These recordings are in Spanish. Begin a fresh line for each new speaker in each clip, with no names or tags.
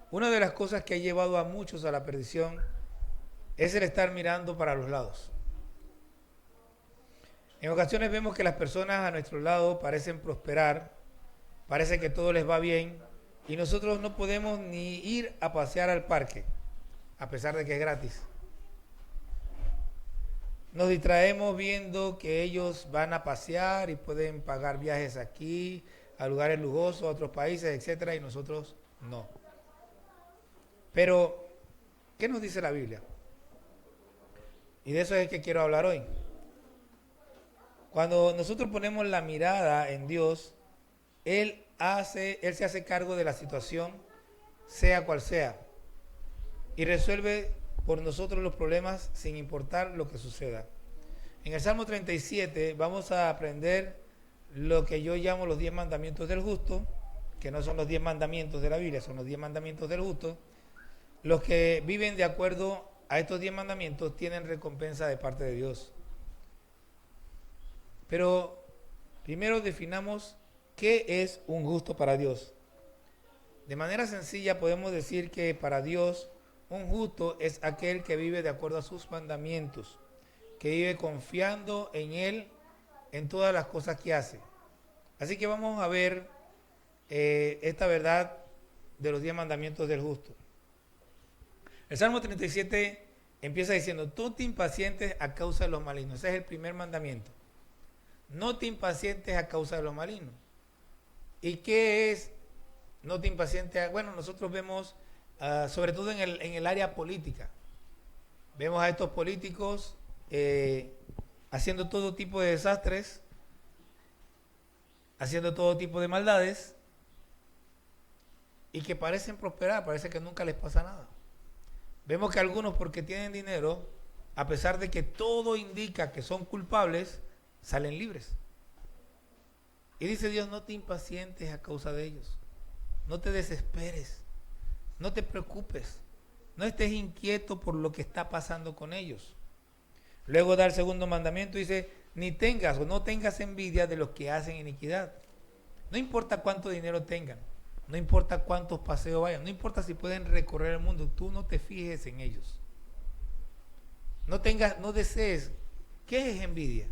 Una de las cosas que ha llevado a muchos a la perdición es el estar mirando para los lados. En ocasiones vemos que las personas a nuestro lado parecen prosperar, parece que todo les va bien y nosotros no podemos ni ir a pasear al parque, a pesar de que es gratis. Nos distraemos viendo que ellos van a pasear y pueden pagar viajes aquí, a lugares lujosos, a otros países, etcétera, y nosotros no. Pero, ¿qué nos dice la Biblia? Y de eso es que quiero hablar hoy. Cuando nosotros ponemos la mirada en Dios, Él se hace cargo de la situación, sea cual sea, y resuelve por nosotros los problemas sin importar lo que suceda. En el Salmo 37 vamos a aprender lo que yo llamo los 10 mandamientos del justo, que no son los 10 mandamientos de la Biblia, son los 10 mandamientos del justo. Los que viven de acuerdo a estos 10 mandamientos tienen recompensa de parte de Dios. Pero primero definamos qué es un justo para Dios. De manera sencilla podemos decir que para Dios un justo es aquel que vive de acuerdo a sus mandamientos, que vive confiando en Él en todas las cosas que hace. Así que vamos a ver esta verdad de los 10 mandamientos del justo. El Salmo 37 empieza diciendo, no te impacientes a causa de los malignos. Ese es el primer mandamiento. No te impacientes a causa de los malignos. ¿Y qué es no te impacientes? Bueno, nosotros vemos, sobre todo en el área política, vemos a estos políticos haciendo todo tipo de desastres, haciendo todo tipo de maldades, y que parecen prosperar, parece que nunca les pasa nada. Vemos que algunos, porque tienen dinero, a pesar de que todo indica que son culpables, salen libres. Y dice Dios, no te impacientes a causa de ellos. No te desesperes. No te preocupes. No estés inquieto por lo que está pasando con ellos. Luego da el segundo mandamiento y dice, ni tengas o no tengas envidia de los que hacen iniquidad. No importa cuánto dinero tengan. No importa cuántos paseos vayan. No importa si pueden recorrer el mundo. Tú no te fijes en ellos. No desees. ¿Qué es envidia?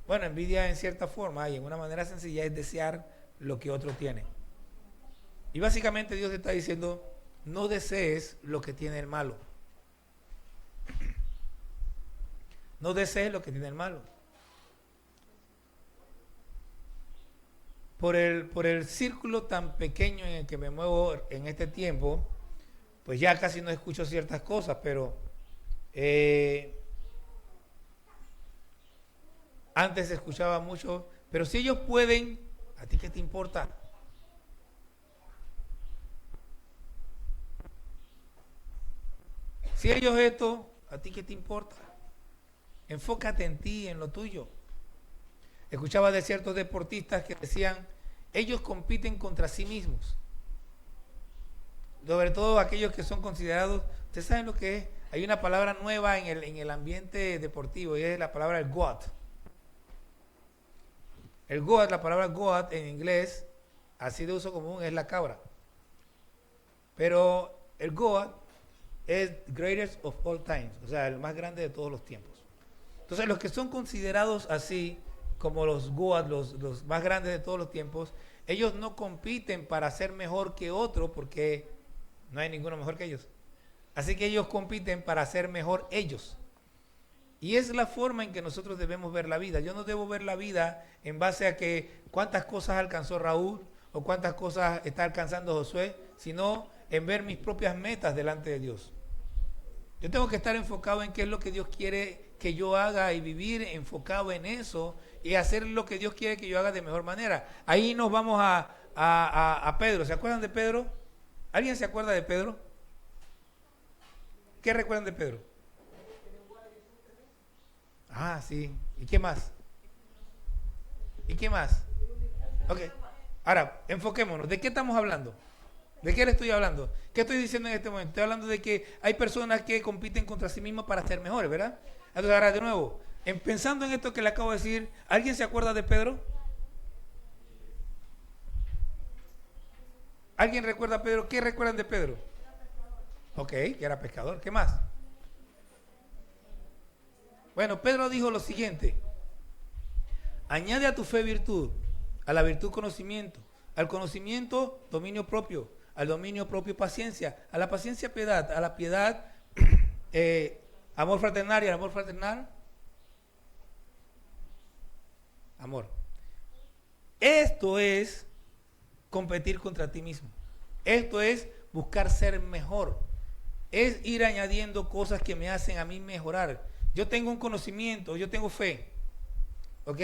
Bueno, envidia en cierta forma y en una manera sencilla es desear lo que otro tiene. Y básicamente Dios te está diciendo, no desees lo que tiene el malo. No desees lo que tiene el malo. Por el círculo tan pequeño en el que me muevo en este tiempo, pues ya casi no escucho ciertas cosas, pero antes escuchaba mucho, pero si ellos pueden, ¿a ti qué te importa? Si ellos esto, ¿a ti qué te importa? Enfócate en ti, en lo tuyo. Escuchaba de ciertos deportistas que decían, ellos compiten contra sí mismos. Sobre todo aquellos que son considerados, ustedes saben lo que es, hay una palabra nueva en el ambiente deportivo y es la palabra el GOAT. El GOAT, la palabra GOAT en inglés, así de uso común, es la cabra. Pero el GOAT es greatest of all times, o sea, el más grande de todos los tiempos. Entonces, los que son considerados así, como los GOAT, los más grandes de todos los tiempos, ellos no compiten para ser mejor que otro porque no hay ninguno mejor que ellos. Así que ellos compiten para ser mejor ellos. Y es la forma en que nosotros debemos ver la vida. Yo no debo ver la vida en base a que cuántas cosas alcanzó Raúl o cuántas cosas está alcanzando Josué, sino en ver mis propias metas delante de Dios. Yo tengo que estar enfocado en qué es lo que Dios quiere que yo haga y vivir enfocado en eso y hacer lo que Dios quiere que yo haga de mejor manera. Ahí nos vamos a Pedro. ¿Se acuerdan de Pedro? ¿Alguien se acuerda de Pedro? ¿Qué recuerdan de Pedro? Ah, sí. ¿Y qué más? ¿Y qué más? Ok. Ahora, enfoquémonos. ¿De qué estamos hablando? ¿De qué le estoy hablando? ¿Qué estoy diciendo en este momento? Estoy hablando de que hay personas que compiten contra sí mismas para ser mejores, ¿verdad? Entonces, ahora de nuevo, pensando en esto que le acabo de decir, ¿alguien se acuerda de Pedro? ¿Alguien recuerda a Pedro? ¿Qué recuerdan de Pedro? Ok, que era pescador. ¿Qué más? Bueno, Pedro dijo lo siguiente: añade a tu fe virtud, a la virtud conocimiento, al conocimiento dominio propio, al dominio propio paciencia, a la paciencia piedad, a la piedad amor fraternal, y al amor fraternal amor. Esto es competir contra ti mismo. Esto es buscar ser mejor. Es ir añadiendo cosas que me hacen a mí mejorar. Yo tengo un conocimiento, yo tengo fe. ¿Ok?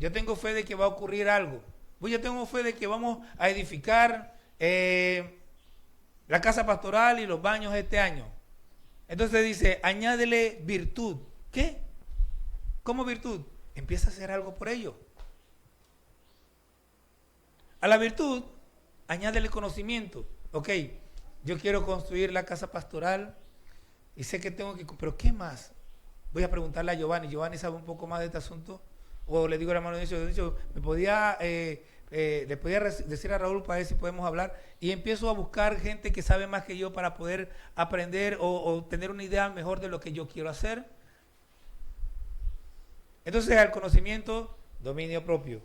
Yo tengo fe de que va a ocurrir algo. Yo tengo fe de que vamos a edificar la casa pastoral y los baños este año. Entonces dice, añádele virtud. ¿Qué? ¿Cómo virtud? Empieza a hacer algo por ello. A la virtud, añádele conocimiento. Ok, yo quiero construir la casa pastoral y sé que tengo que... Pero ¿qué más? Voy a preguntarle a Giovanni. Giovanni sabe un poco más de este asunto. O le digo al hermano Dionisio, le podía decir a Raúl para ver si podemos hablar. Y empiezo a buscar gente que sabe más que yo para poder aprender o tener una idea mejor de lo que yo quiero hacer. Entonces, al conocimiento, dominio propio.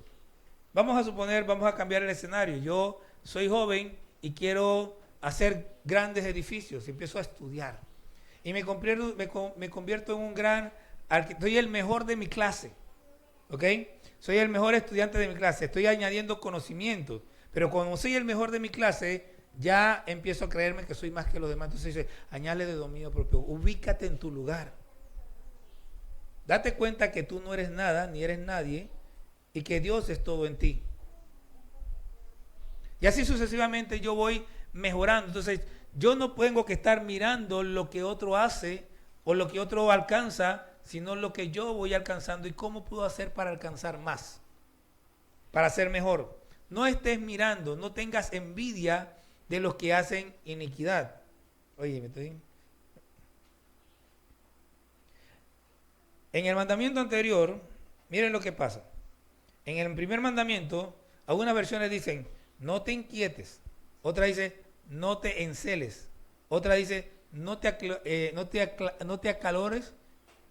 Vamos a suponer, vamos a cambiar el escenario. Yo soy joven y quiero hacer grandes edificios. Y empiezo a estudiar. Y me convierto en un gran arquitecto. Soy el mejor de mi clase. ¿Ok? Soy el mejor estudiante de mi clase. Estoy añadiendo conocimientos. Pero como soy el mejor de mi clase, ya empiezo a creerme que soy más que los demás. Entonces dice, añade de dominio propio. Ubícate en tu lugar. Date cuenta que tú no eres nada, ni eres nadie, y que Dios es todo en ti. Y así sucesivamente yo voy mejorando. Entonces, yo no tengo que estar mirando lo que otro hace o lo que otro alcanza, sino lo que yo voy alcanzando y cómo puedo hacer para alcanzar más, para ser mejor. No estés mirando, no tengas envidia de los que hacen iniquidad. Oye, me estoy... En el mandamiento anterior, miren lo que pasa. En el primer mandamiento, algunas versiones dicen, no te inquietes. Otra dice, no te enceles. Otra dice, no te acalores.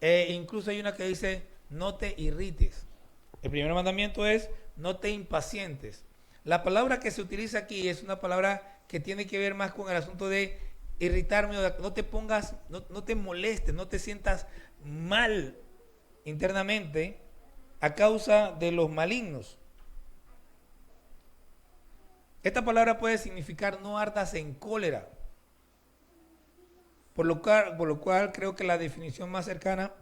Incluso hay una que dice, no te irrites. El primer mandamiento es, no te impacientes. La palabra que se utiliza aquí es una palabra que tiene que ver más con el asunto de irritarme. No te pongas, no te molestes, no te sientas mal internamente a causa de los malignos. Esta palabra puede significar no ardas en cólera. Por lo cual creo que la definición más cercana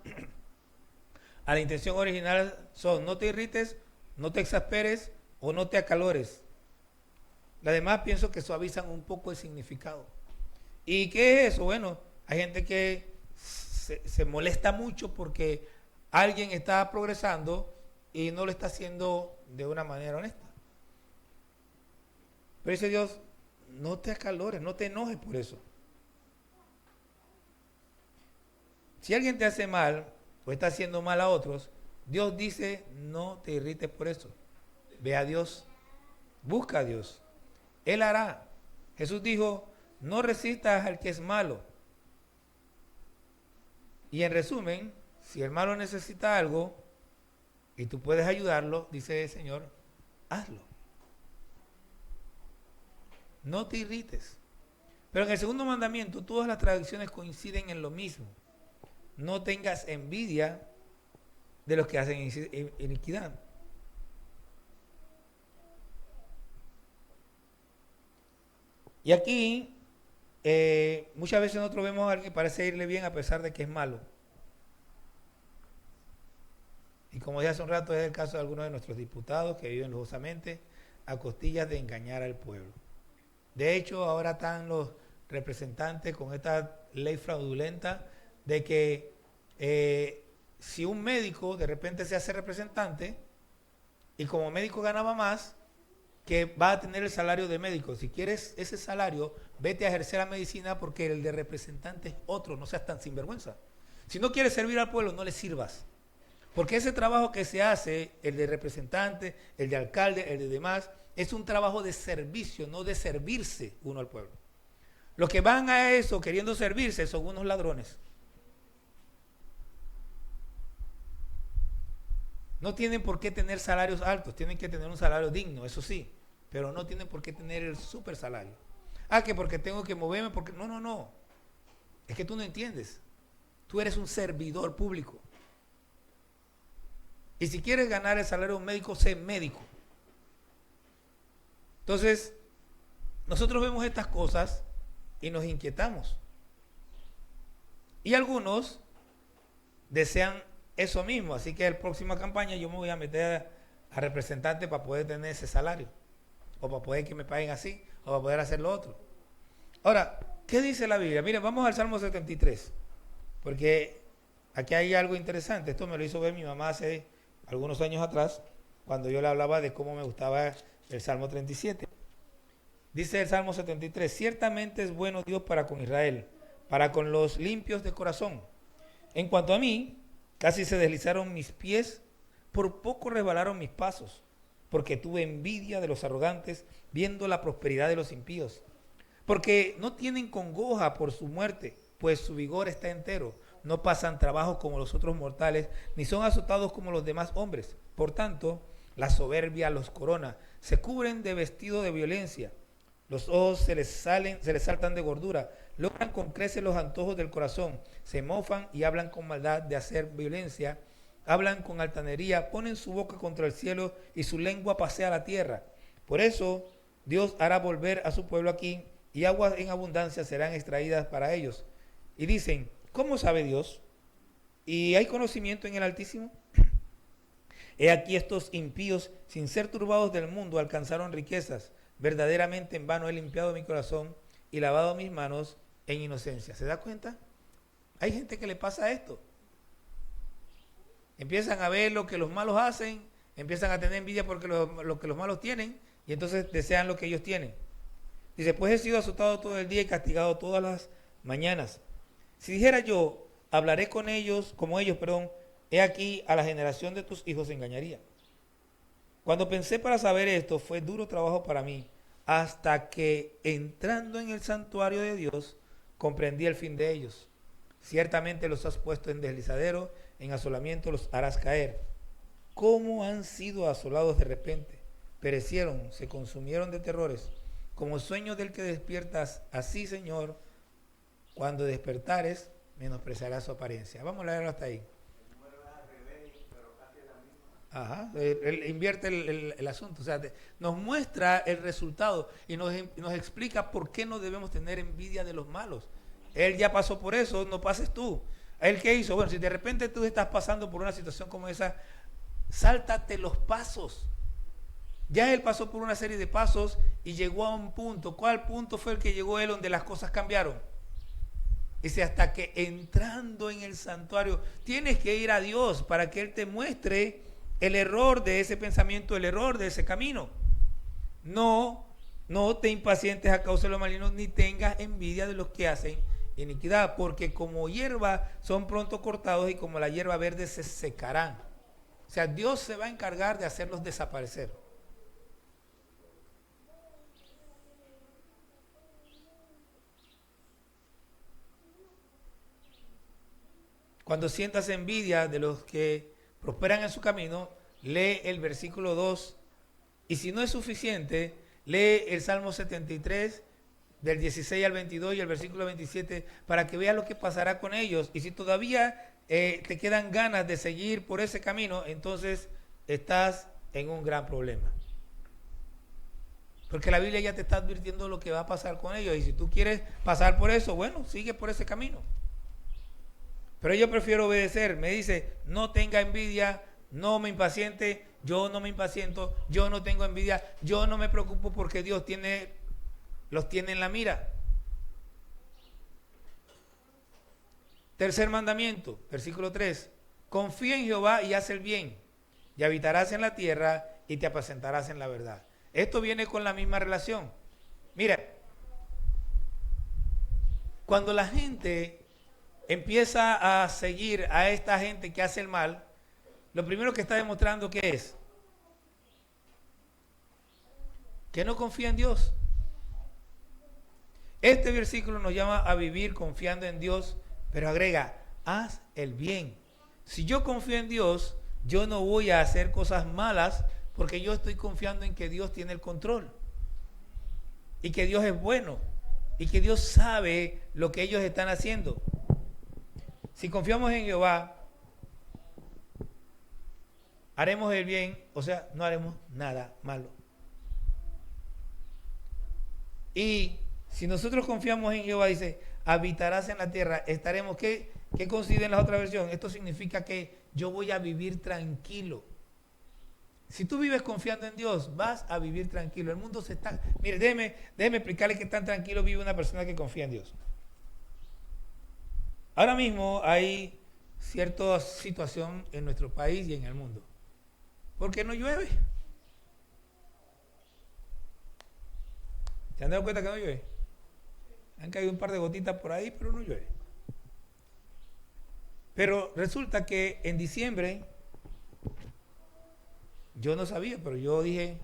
a la intención original son no te irrites, no te exasperes o no te acalores. Las demás pienso que suavizan un poco el significado. ¿Y qué es eso? Bueno, hay gente que se molesta mucho porque alguien está progresando y no lo está haciendo de una manera honesta. Pero dice Dios, no te acalores, no te enojes por eso. Si alguien te hace mal o está haciendo mal a otros, Dios dice, no te irrites por eso. Ve a Dios, busca a Dios. Él hará. Jesús dijo, no resistas al que es malo. Y en resumen, si el malo necesita algo y tú puedes ayudarlo, dice el Señor, hazlo. No te irrites. Pero en el segundo mandamiento, todas las tradiciones coinciden en lo mismo. No tengas envidia de los que hacen iniquidad. Y aquí, muchas veces nosotros vemos a alguien que parece irle bien a pesar de que es malo. Y como dije hace un rato, es el caso de algunos de nuestros diputados que viven lujosamente a costillas de engañar al pueblo. De hecho, ahora están los representantes con esta ley fraudulenta de que si un médico de repente se hace representante y como médico ganaba más, que va a tener el salario de médico. Si quieres ese salario, vete a ejercer la medicina porque el de representante es otro, no seas tan sinvergüenza. Si no quieres servir al pueblo, no le sirvas. Porque ese trabajo que se hace, el de representante, el de alcalde, el de demás, Es un trabajo de servicio, no de servirse uno al pueblo. Los que van a eso queriendo servirse son unos ladrones. No tienen por qué tener salarios altos, tienen que tener un salario digno, eso sí, pero no tienen por qué tener el super salario. Ah, que porque tengo que moverme, porque... No, no, no. Es que tú no entiendes. Tú eres un servidor público. Y si quieres ganar el salario de un médico, sé médico. Entonces, nosotros vemos estas cosas y nos inquietamos. Y algunos desean eso mismo, así que en la próxima campaña yo me voy a meter a representante para poder tener ese salario, o para poder que me paguen así, o para poder hacer lo otro. Ahora, ¿qué dice la Biblia? Miren, vamos al Salmo 73, porque aquí hay algo interesante. Esto me lo hizo ver mi mamá hace algunos años atrás, cuando yo le hablaba de cómo me gustaba el Salmo 37. Dice el Salmo 73, ciertamente es bueno Dios para con Israel, para con los limpios de corazón. En cuanto a mí, casi se deslizaron mis pies, por poco resbalaron mis pasos, porque tuve envidia de los arrogantes, viendo la prosperidad de los impíos. Porque no tienen congoja por su muerte, pues su vigor está entero. No pasan trabajo como los otros mortales, ni son azotados como los demás hombres. Por tanto, la soberbia los corona, se cubren de vestido de violencia. Los ojos se les saltan de gordura, logran con creces los antojos del corazón, se mofan y hablan con maldad de hacer violencia, hablan con altanería, ponen su boca contra el cielo y su lengua pasea la tierra. Por eso Dios hará volver a su pueblo aquí y aguas en abundancia serán extraídas para ellos. Y dicen, ¿cómo sabe Dios? ¿Y hay conocimiento en el Altísimo? He aquí estos impíos, sin ser turbados del mundo, alcanzaron riquezas. Verdaderamente en vano he limpiado mi corazón y lavado mis manos en inocencia. ¿Se da cuenta? Hay gente que le pasa esto. Empiezan a ver lo que los malos hacen, empiezan a tener envidia porque lo que los malos tienen y entonces desean lo que ellos tienen. Dice, pues he sido azotado todo el día y castigado todas las mañanas. Si dijera yo, hablaré con ellos, como ellos, perdón, he aquí a la generación de tus hijos engañaría. Cuando pensé para saber esto, fue duro trabajo para mí, hasta que entrando en el santuario de Dios, comprendí el fin de ellos. Ciertamente los has puesto en deslizadero, en asolamiento los harás caer. ¿Cómo han sido asolados de repente? Perecieron, se consumieron de terrores. Como sueño del que despiertas, así, Señor, cuando despertares, menospreciarás su apariencia. Vamos a leerlo hasta ahí. Ajá, él invierte el asunto, o sea, nos muestra el resultado y nos explica por qué no debemos tener envidia de los malos. Él ya pasó por eso, no pases tú. ¿Él qué hizo? Bueno, si de repente tú estás pasando por una situación como esa, sáltate los pasos. Ya él pasó por una serie de pasos y llegó a un punto. ¿Cuál punto fue el que llegó él donde las cosas cambiaron? Dice, hasta que entrando en el santuario, tienes que ir a Dios para que Él te muestre el error de ese pensamiento, el error de ese camino. No te impacientes a causa de los malignos, ni tengas envidia de los que hacen iniquidad, porque como hierba son pronto cortados y como la hierba verde se secarán. O sea, Dios se va a encargar de hacerlos desaparecer. Cuando sientas envidia de los que prosperan en su camino, lee el versículo 2 y si no es suficiente, lee el Salmo 73 del 16 al 22 y el versículo 27 para que veas lo que pasará con ellos. Y si todavía te quedan ganas de seguir por ese camino, entonces estás en un gran problema. Porque la Biblia ya te está advirtiendo lo que va a pasar con ellos. Y si tú quieres pasar por eso, bueno, sigue por ese camino. Pero yo prefiero obedecer. Me dice, no tenga envidia, no me impaciente, yo no me impaciento, yo no tengo envidia, yo no me preocupo porque Dios los tiene en la mira. Tercer mandamiento, versículo 3. Confía en Jehová y haz el bien, y habitarás en la tierra y te apacentarás en la verdad. Esto viene con la misma relación. Mira, cuando la gente empieza a seguir a esta gente que hace el mal, lo primero que está demostrando que es que no confía en Dios. Este versículo nos llama a vivir confiando en Dios, pero agrega, haz el bien. Si yo confío en Dios, yo no voy a hacer cosas malas porque yo estoy confiando en que Dios tiene el control y que Dios es bueno y que Dios sabe lo que ellos están haciendo. Si confiamos en Jehová, haremos el bien, o sea, no haremos nada malo. Y si nosotros confiamos en Jehová, dice, habitarás en la tierra, estaremos, ¿qué considera en la otra versión? Esto significa que yo voy a vivir tranquilo. Si tú vives confiando en Dios, vas a vivir tranquilo. El mundo se está... Mire, déjeme explicarle qué tan tranquilo vive una persona que confía en Dios. Ahora mismo hay cierta situación en nuestro país y en el mundo. ¿Por qué no llueve? ¿Se han dado cuenta que no llueve? Han caído un par de gotitas por ahí, pero no llueve. Pero resulta que en diciembre, yo no sabía, pero yo dije,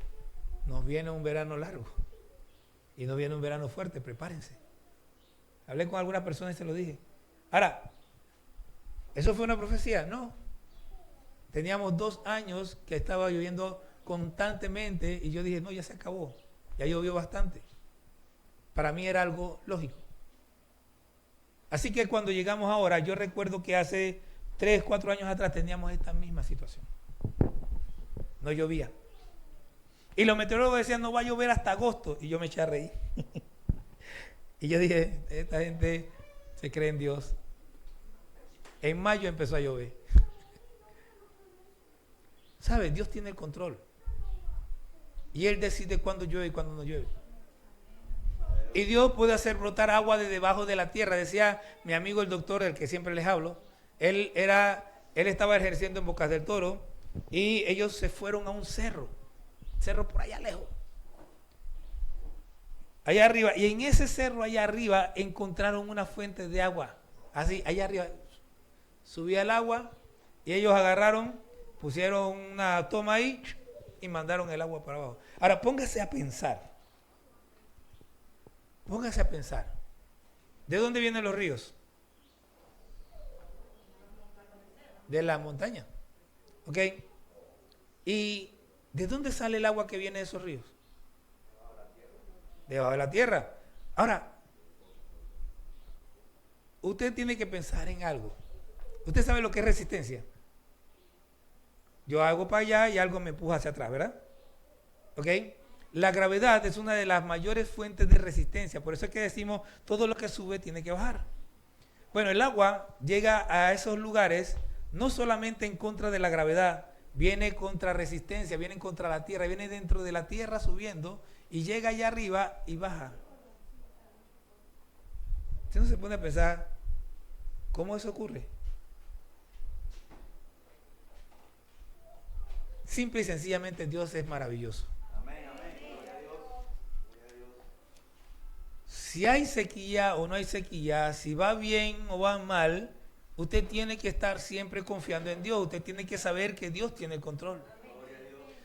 nos viene un verano largo y nos viene un verano fuerte, prepárense. Hablé con algunas personas y se lo dije. Ahora, ¿eso fue una profecía? No. Teníamos 2 años que estaba lloviendo constantemente y yo dije, no, ya se acabó, ya llovió bastante. Para mí era algo lógico. Así que cuando llegamos ahora, yo recuerdo que hace 3, 4 años atrás teníamos esta misma situación. No llovía. Y los meteorólogos decían, no va a llover hasta agosto. Y yo me eché a reír. Y yo dije, esta gente se cree en Dios. En mayo empezó a llover. ¿Sabes? Dios tiene el control. Y Él decide cuándo llueve y cuándo no llueve. Y Dios puede hacer brotar agua de debajo de la tierra. Decía mi amigo el doctor, el que siempre les hablo, él estaba ejerciendo en Bocas del Toro y ellos se fueron a un cerro por allá lejos, allá arriba, y en ese cerro allá arriba encontraron una fuente de agua, así, allá arriba, subía el agua y ellos agarraron, pusieron una toma ahí y mandaron el agua para abajo. Ahora póngase a pensar. Póngase a pensar, ¿de dónde vienen los ríos? De la montaña, ¿ok? ¿Y de dónde sale el agua que viene de esos ríos? Debajo de la tierra. Ahora, usted tiene que pensar en algo. Usted sabe lo que es resistencia. Yo hago para allá y algo me empuja hacia atrás, ¿verdad? ¿Ok? La gravedad es una de las mayores fuentes de resistencia, por eso es que decimos todo lo que sube tiene que bajar. Bueno, el agua llega a esos lugares no solamente en contra de la gravedad, viene contra resistencia, viene contra la tierra, viene dentro de la tierra subiendo y llega allá arriba y baja. Usted no se pone a pensar cómo eso ocurre. Simple y sencillamente Dios es maravilloso. Si hay sequía o no hay sequía, si va bien o va mal, usted tiene que estar siempre confiando en Dios. Usted tiene que saber que Dios tiene el control.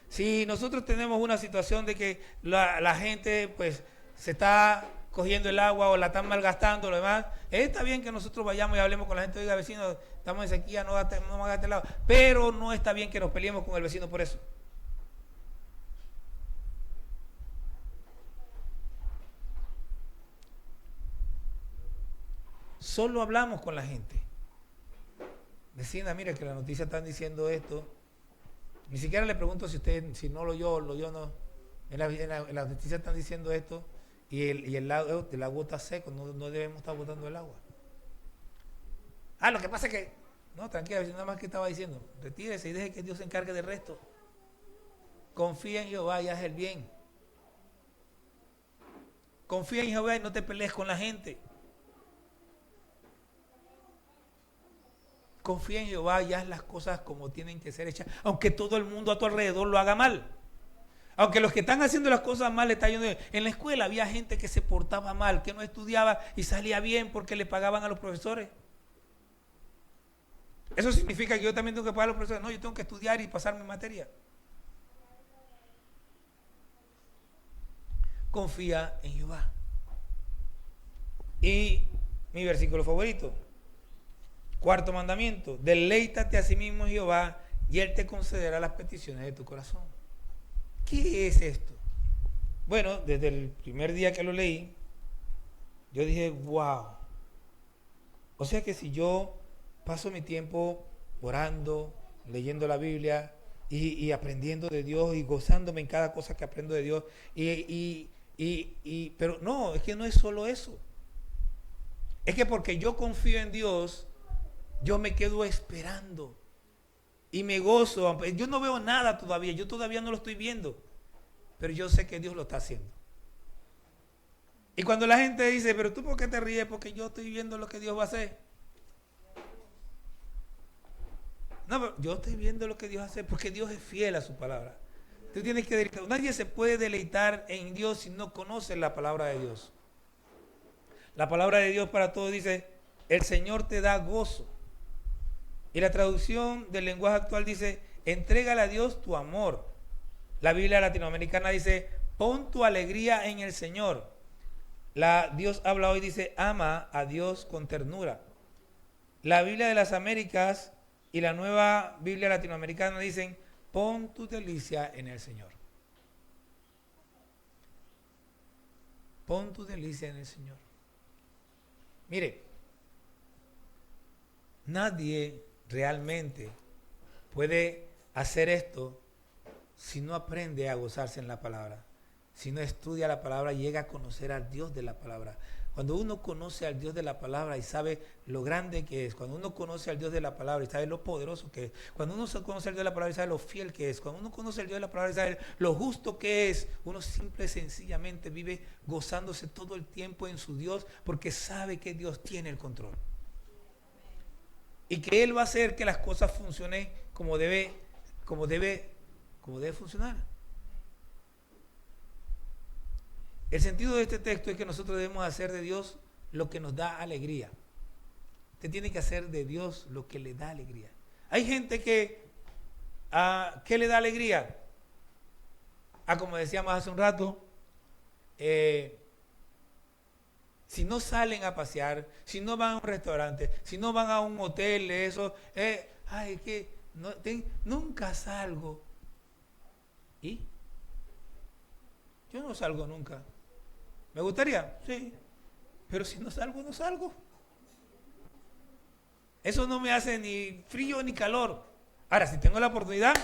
Si nosotros tenemos una situación de que la gente pues se está cogiendo el agua o la están malgastando, lo demás, está bien que nosotros vayamos y hablemos con la gente, oiga vecino, estamos en sequía, no gaste el agua, pero no está bien que nos peleemos con el vecino por eso. Solo hablamos con la gente. Vecina, mira que las noticias están diciendo esto. Ni siquiera le pregunto si usted, si no lo oyó, no. En las noticias están diciendo esto y el agua está seco, no debemos estar botando el agua. Lo que pasa es que, no, tranquila, nada más que estaba diciendo, retírese y deje que Dios se encargue del resto. Confía en Jehová y haz el bien. Confía en Jehová y no te pelees con la gente. Confía en Jehová y haz las cosas como tienen que ser hechas, aunque todo el mundo a tu alrededor lo haga mal. Aunque los que están haciendo las cosas mal están yendo. En la escuela había gente que se portaba mal, que no estudiaba y salía bien porque le pagaban a los profesores. Eso significa que yo también tengo que pagar a los profesores. No, yo tengo que estudiar y pasar mi materia. confía en Jehová. Y mi versículo favorito, cuarto mandamiento, deleítate a sí mismo en Jehová y Él te concederá las peticiones de tu corazón. ¿Qué es esto? Bueno, desde el primer día que lo leí, yo dije, wow. O sea que si yo paso mi tiempo orando, leyendo la Biblia y aprendiendo de Dios y gozándome en cada cosa que aprendo de Dios, pero no, es que no es solo eso. Es que porque yo confío en Dios, yo me quedo esperando y me gozo. Yo no veo nada todavía, yo todavía no lo estoy viendo, pero yo sé que Dios lo está haciendo. Y cuando la gente dice, pero tú ¿por qué te ríes? Porque yo estoy viendo lo que Dios va a hacer. No, pero yo estoy viendo lo que Dios hace porque Dios es fiel a su palabra. Tú tienes que deleitar. Nadie se puede deleitar en Dios si no conoce la palabra de Dios. La palabra de Dios para todos dice, el Señor te da gozo. Y la traducción del lenguaje actual dice, entrégale a Dios tu amor. La Biblia latinoamericana dice, pon tu alegría en el Señor. La Dios habla hoy dice, ama a Dios con ternura. La Biblia de las Américas y la nueva Biblia latinoamericana dicen, pon tu delicia en el Señor. Pon tu delicia en el Señor. Mire, nadie realmente puede hacer esto si no aprende a gozarse en la palabra, si no estudia la palabra y llega a conocer al Dios de la palabra. Cuando uno conoce al Dios de la palabra y sabe lo grande que es, cuando uno conoce al Dios de la palabra y sabe lo poderoso que es, cuando uno conoce al Dios de la palabra y sabe lo fiel que es, cuando uno conoce al Dios de la palabra y sabe lo justo que es, uno simple y sencillamente vive gozándose todo el tiempo en su Dios porque sabe que Dios tiene el control. Y que Él va a hacer que las cosas funcionen como debe funcionar. El sentido de este texto es que nosotros debemos hacer de Dios lo que nos da alegría. Usted tiene que hacer de Dios lo que le da alegría. Hay gente que, ¿qué le da alegría? Como decíamos hace un rato, si no salen a pasear, si no van a un restaurante, si no van a un hotel, eso, nunca salgo. ¿Y? Yo no salgo nunca. ¿Me gustaría? Sí. Pero si no salgo, no salgo. Eso no me hace ni frío ni calor. Ahora, si tengo la oportunidad,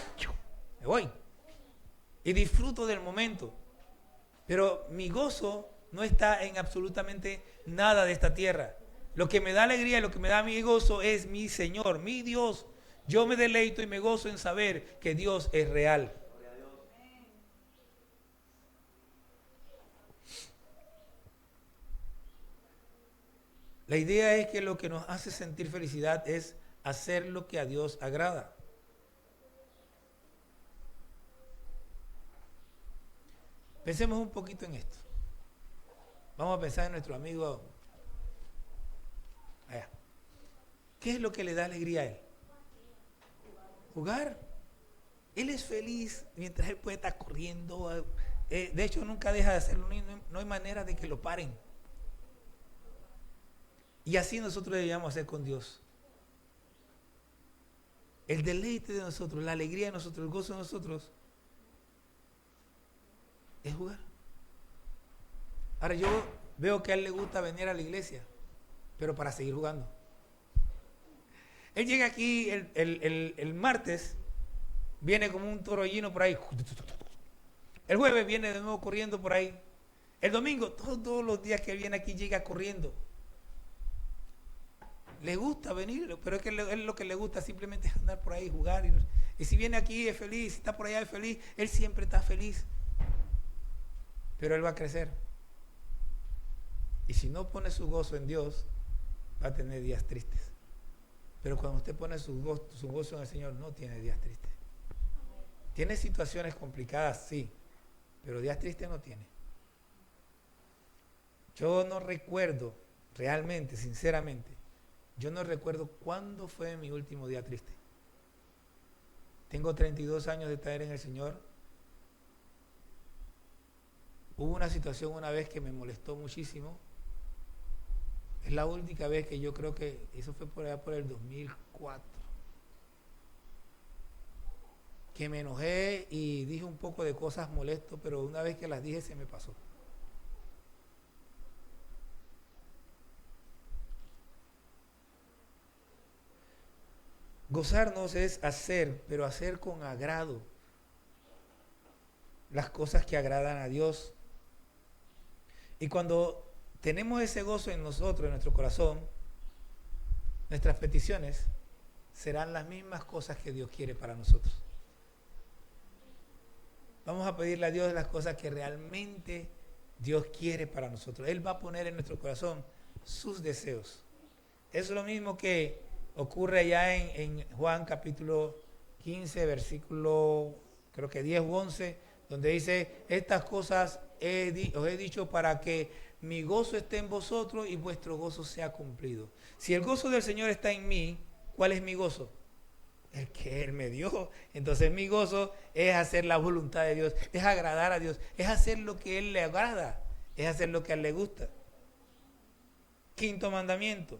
me voy. Y disfruto del momento. Pero mi gozo no está en absolutamente nada de esta tierra. Lo que me da alegría y lo que me da mi gozo es mi Señor, mi Dios. Yo me deleito y me gozo en saber que Dios es real. La idea es que lo que nos hace sentir felicidad es hacer lo que a Dios agrada. Pensemos un poquito en esto. Vamos a pensar en nuestro amigo allá. ¿Qué es lo que le da alegría a él? Jugar. Él es feliz mientras él puede estar corriendo. De hecho, nunca deja de hacerlo. No hay manera de que lo paren. Y así nosotros debíamos hacer con Dios. El deleite de nosotros, la alegría de nosotros, el gozo de nosotros es jugar. Ahora yo veo que a él le gusta venir a la iglesia, pero para seguir jugando. Él llega aquí el martes, viene como un torollino por ahí. El jueves viene de nuevo corriendo por ahí. El domingo, todos los días que él viene aquí llega corriendo. Le gusta venir, pero es que él lo que le gusta simplemente es andar por ahí, jugar. Y si viene aquí es feliz, si está por allá es feliz. Él siempre está feliz. Pero él va a crecer. Y si no pone su gozo en Dios, va a tener días tristes. Pero cuando usted pone su gozo en el Señor, no tiene días tristes. Tiene situaciones complicadas, sí, pero días tristes no tiene. Yo no recuerdo, realmente, sinceramente, yo no recuerdo cuándo fue mi último día triste. Tengo 32 años de estar en el Señor Hubo una situación una vez que me molestó muchísimo. Es la única vez que yo creo que eso fue por allá por el 2004. Que me enojé y dije un poco de cosas molestas, pero una vez que las dije se me pasó. Gozarnos es hacer, pero hacer con agrado las cosas que agradan a Dios. Y cuando tenemos ese gozo en nosotros, en nuestro corazón, nuestras peticiones serán las mismas cosas que Dios quiere para nosotros. Vamos a pedirle a Dios las cosas que realmente Dios quiere para nosotros. Él va a poner en nuestro corazón sus deseos. Es lo mismo que ocurre allá en Juan capítulo 15, versículo creo que 10 u 11, donde dice, estas cosas os he dicho para que mi gozo esté en vosotros y vuestro gozo sea cumplido. Si el gozo del Señor está en mí, ¿cuál es mi gozo? El que Él me dio. Entonces mi gozo es hacer la voluntad de Dios, es agradar a Dios, es hacer lo que Él le agrada, es hacer lo que a Él le gusta. Quinto mandamiento.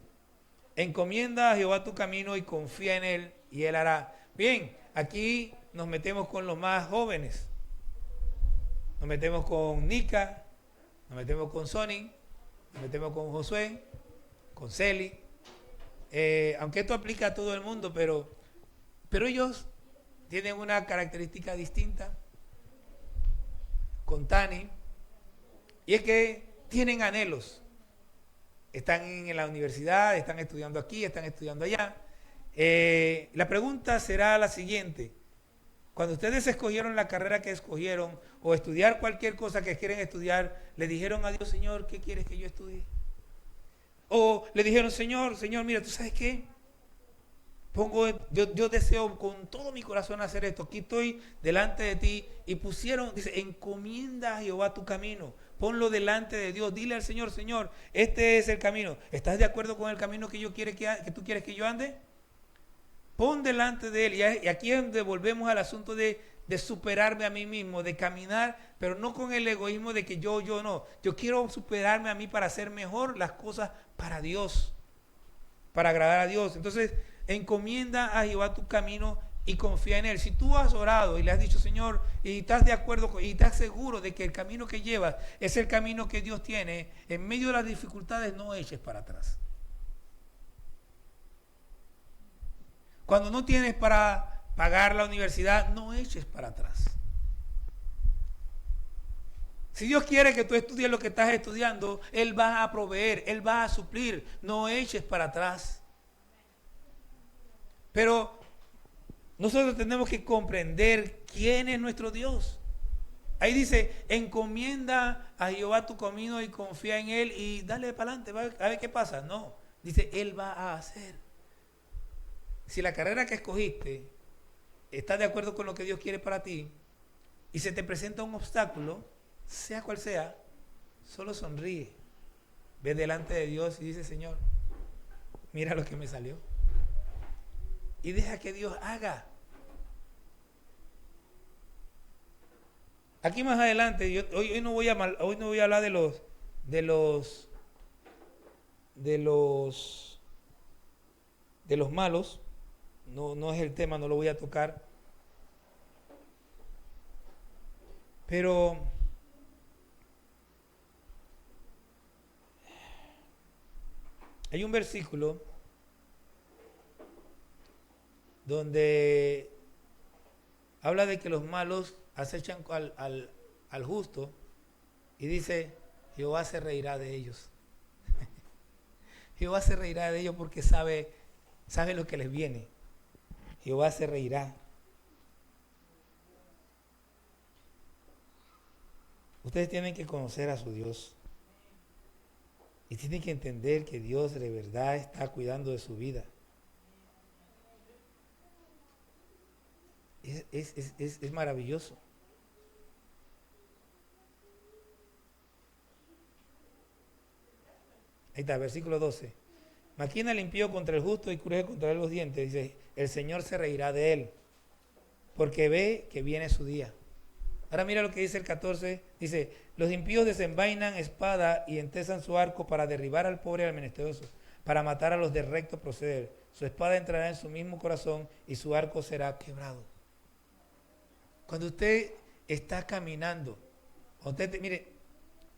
Encomienda a Jehová tu camino y confía en Él y Él hará. Bien, aquí nos metemos con los más jóvenes. Nos metemos con Nica, nos metemos con Sony, nos metemos con Josué, con Celi. Aunque esto aplica a todo el mundo, pero ellos tienen una característica distinta. Con Tani, y es que tienen anhelos. Están en la universidad, están estudiando aquí, están estudiando allá. La pregunta será la siguiente. Cuando ustedes escogieron la carrera que escogieron o estudiar cualquier cosa que quieren estudiar, ¿le dijeron a Dios, Señor, qué quieres que yo estudie? O le dijeron, Señor, mira, ¿tú sabes qué? Yo deseo con todo mi corazón hacer esto. Aquí estoy delante de ti. Y pusieron, dice, encomienda a Jehová tu camino. Ponlo delante de Dios. Dile al Señor, Señor, este es el camino. ¿Estás de acuerdo con el camino que tú quieres que yo ande? Pon delante de Él. Y aquí es donde volvemos al asunto de superarme a mí mismo, de caminar, pero no con el egoísmo de que yo no. Yo quiero superarme a mí para hacer mejor las cosas para Dios, para agradar a Dios. Entonces, encomienda a Jehová tu camino y confía en Él. Si tú has orado y le has dicho, Señor, y estás de acuerdo y estás seguro de que el camino que llevas es el camino que Dios tiene, en medio de las dificultades no eches para atrás. Cuando no tienes para pagar la universidad, no eches para atrás. Si Dios quiere que tú estudies lo que estás estudiando, Él va a proveer, Él va a suplir. No eches para atrás. Pero nosotros tenemos que comprender quién es nuestro Dios. Ahí dice, encomienda a Jehová tu camino y confía en Él y dale para adelante, a ver qué pasa. No, dice, Él va a hacer. Si la carrera que escogiste está de acuerdo con lo que Dios quiere para ti y se te presenta un obstáculo, sea cual sea, solo sonríe. Ve delante de Dios y dice, Señor, mira lo que me salió. Y deja que Dios haga. Aquí más adelante, hoy no voy a hablar de los malos. No es el tema, no lo voy a tocar. Pero hay un versículo donde habla de que los malos acechan al justo y dice, Jehová se reirá de ellos. Jehová se reirá de ellos porque sabe lo que les viene. Jehová se reirá. Ustedes tienen que conocer a su Dios y tienen que entender que Dios de verdad está cuidando de su vida. Es maravilloso. Ahí está, versículo 12. Maquina el impío contra el justo y cruje contra él los dientes. Dice, el Señor se reirá de él, porque ve que viene su día. Ahora mira lo que dice el 14. Dice, los impíos desenvainan espada y entesan su arco para derribar al pobre y al menesteroso, para matar a los de recto proceder. Su espada entrará en su mismo corazón y su arco será quebrado. Cuando usted está caminando, mire,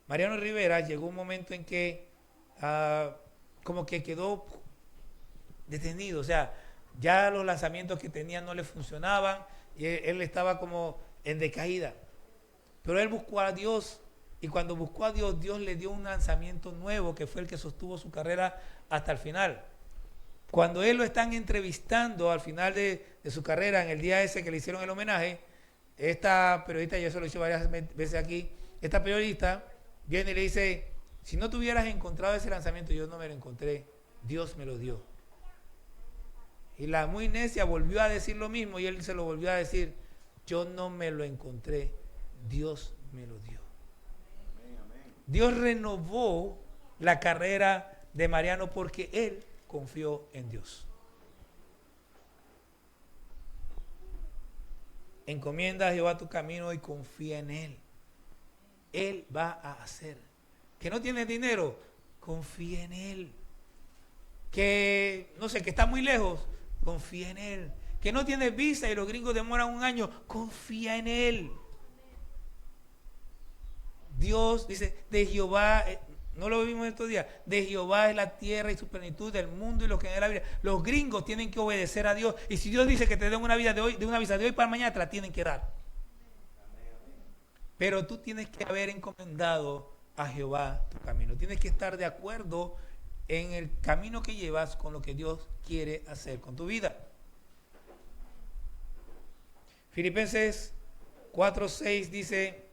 Mariano Rivera llegó un momento en que como que quedó detenido, o sea, ya los lanzamientos que tenía no le funcionaban y él estaba como en decaída. Pero él buscó a Dios y cuando buscó a Dios, Dios le dio un lanzamiento nuevo que fue el que sostuvo su carrera hasta el final. Cuando él lo están entrevistando al final de su carrera, en el día ese que le hicieron el homenaje, esta periodista, yo se lo he dicho varias veces aquí, esta periodista viene y le dice, si no te hubieras encontrado ese lanzamiento, yo no me lo encontré, Dios me lo dio. Y la muy necia volvió a decir lo mismo y él se lo volvió a decir, yo no me lo encontré, Dios me lo dio. Dios renovó la carrera de Mariano porque él confió en Dios. Encomienda a Jehová tu camino y confía en Él. Él va a hacer. Que no tienes dinero, confía en Él. Que, no sé, que está muy lejos, confía en Él. Que no tienes visa y los gringos demoran un año, confía en Él. Dios dice, de Jehová, no lo vimos estos días, de Jehová es la tierra y su plenitud, del mundo y lo que en él habita. Los gringos tienen que obedecer a Dios. Y si Dios dice que te den una vida de hoy, de una visa de hoy para mañana, te la tienen que dar. Pero tú tienes que haber encomendado a Jehová tu camino. Tienes que estar de acuerdo en el camino que llevas con lo que Dios quiere hacer con tu vida. Filipenses 4:6 dice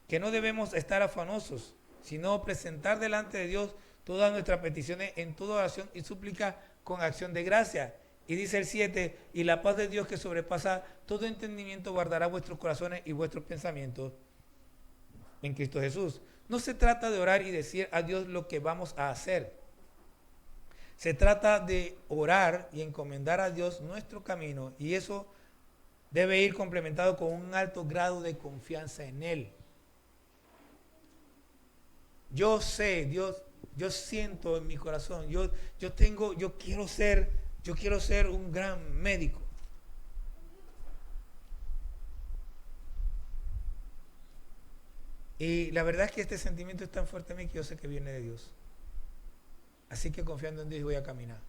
que no debemos estar afanosos, sino presentar delante de Dios todas nuestras peticiones en toda oración y súplica con acción de gracia. Y dice el 7, y la paz de Dios que sobrepasa todo entendimiento guardará vuestros corazones y vuestros pensamientos en Cristo Jesús. No se trata de orar y decir a Dios lo que vamos a hacer. Se trata de orar y encomendar a Dios nuestro camino, y eso debe ir complementado con un alto grado de confianza en Él. Yo sé, Dios, yo siento en mi corazón, yo quiero ser un gran médico. Y la verdad es que este sentimiento es tan fuerte en mí que yo sé que viene de Dios. Así que confiando en Dios voy a caminar.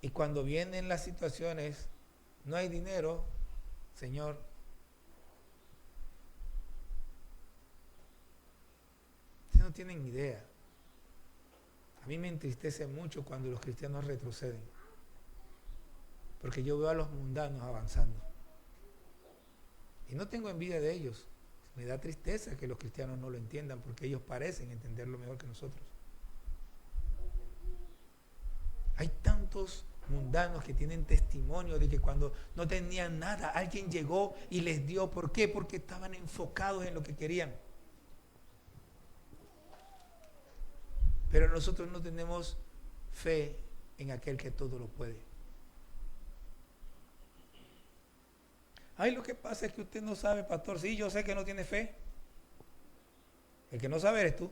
Y cuando vienen las situaciones, no hay dinero, Señor, ustedes no tienen idea. A mí me entristece mucho cuando los cristianos retroceden, porque yo veo a los mundanos avanzando. Y no tengo envidia de ellos. Me da tristeza que los cristianos no lo entiendan, porque ellos parecen entenderlo mejor que nosotros. Hay tantos mundanos que tienen testimonio de que cuando no tenían nada, alguien llegó y les dio. ¿Por qué? Porque estaban enfocados en lo que querían. Pero nosotros no tenemos fe en aquel que todo lo puede. Ay, lo que pasa es que usted no sabe, pastor. Sí, yo sé que no tiene fe. El que no sabe eres tú.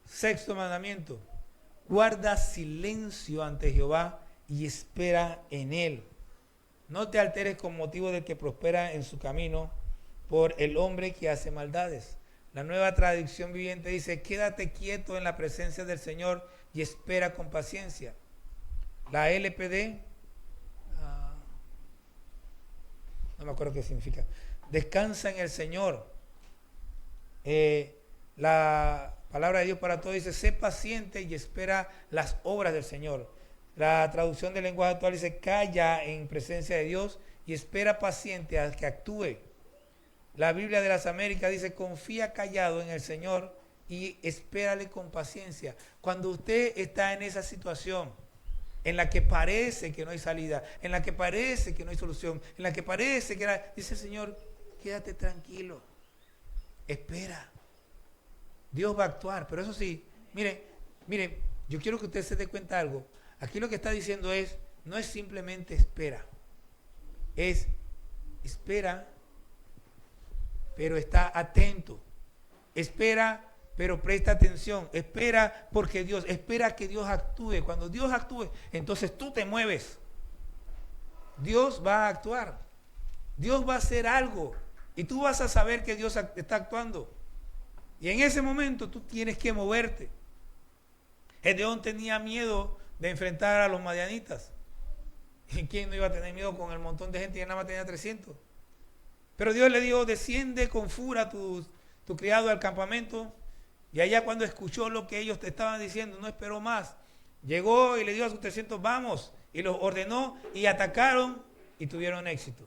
Sexto mandamiento. Guarda silencio ante Jehová y espera en Él. No te alteres con motivo del que prospera en su camino por el hombre que hace maldades. La Nueva Traducción Viviente dice, quédate quieto en la presencia del Señor y espera con paciencia. La LPD, no me acuerdo qué significa. Descansa en el Señor. La palabra de Dios para todos dice, sé paciente y espera las obras del Señor. La traducción del lenguaje actual dice, calla en presencia de Dios y espera paciente a que actúe. La Biblia de las Américas dice, confía callado en el Señor y espérale con paciencia. Cuando usted está en esa situación en la que parece que no hay salida, en la que parece que no hay solución, en la que parece que dice el Señor, quédate tranquilo, espera. Dios va a actuar, pero eso sí, mire, yo quiero que usted se dé cuenta de algo. Aquí lo que está diciendo es, no es simplemente espera, es espera, pero está atento. Espera, pero presta atención. Espera porque Dios, espera que Dios actúe. Cuando Dios actúe, entonces tú te mueves. Dios va a actuar. Dios va a hacer algo. Y tú vas a saber que Dios está actuando. Y en ese momento tú tienes que moverte. Gedeón tenía miedo de enfrentar a los madianitas. ¿Y quién no iba a tener miedo con el montón de gente que nada más tenía 300? Pero Dios le dijo, desciende con fura tu criado al campamento. Y allá cuando escuchó lo que ellos te estaban diciendo, no esperó más. Llegó y le dijo a sus 300, vamos. Y los ordenó y atacaron y tuvieron éxito.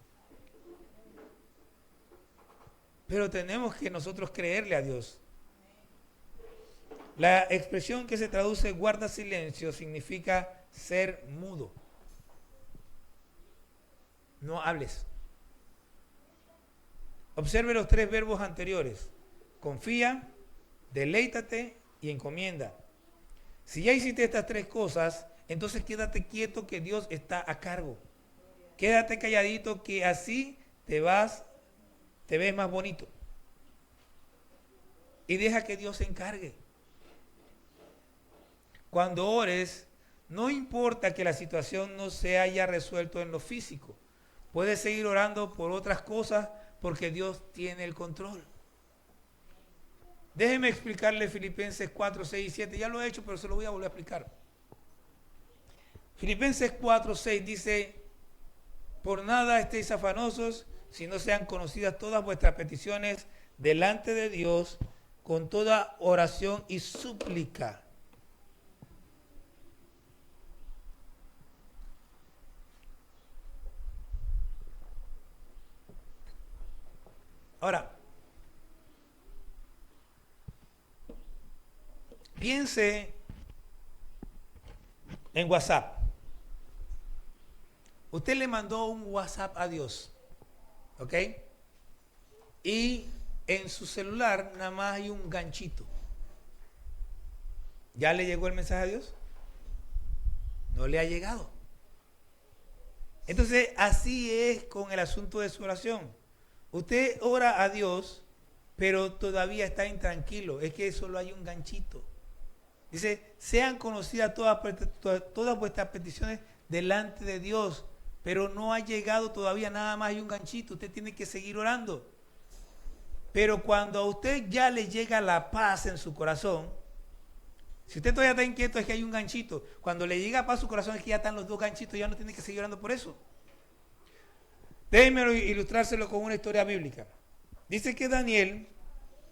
Pero tenemos que nosotros creerle a Dios. La expresión que se traduce guarda silencio significa ser mudo. No hables. Observe los 3 verbos anteriores. Confía, deleítate y encomienda. Si ya hiciste estas 3 cosas, entonces quédate quieto que Dios está a cargo. Quédate calladito que así te ves más bonito. Y deja que Dios se encargue. Cuando ores, no importa que la situación no se haya resuelto en lo físico. Puedes seguir orando por otras cosas porque Dios tiene el control. Déjeme explicarle Filipenses 4, 6 y 7. Ya lo he hecho, pero se lo voy a volver a explicar. Filipenses 4, 6 dice, por nada estéis afanosos, si no sean conocidas todas vuestras peticiones delante de Dios con toda oración y súplica. Ahora, piense en WhatsApp. Usted le mandó un WhatsApp a Dios, ¿ok? Y en su celular nada más hay un ganchito. ¿Ya le llegó el mensaje a Dios? No le ha llegado. Entonces, así es con el asunto de su oración. Usted ora a Dios, pero todavía está intranquilo. Es que solo hay un ganchito. Dice, sean conocidas todas vuestras peticiones delante de Dios, pero no ha llegado todavía, nada más hay un ganchito. Usted tiene que seguir orando. Pero cuando a usted ya le llega la paz en su corazón, si usted todavía está inquieto es que hay un ganchito. Cuando le llega paz a su corazón es que ya están los 2 ganchitos, ya no tiene que seguir orando por eso. Déjenme ilustrárselo con una historia bíblica. Dice que Daniel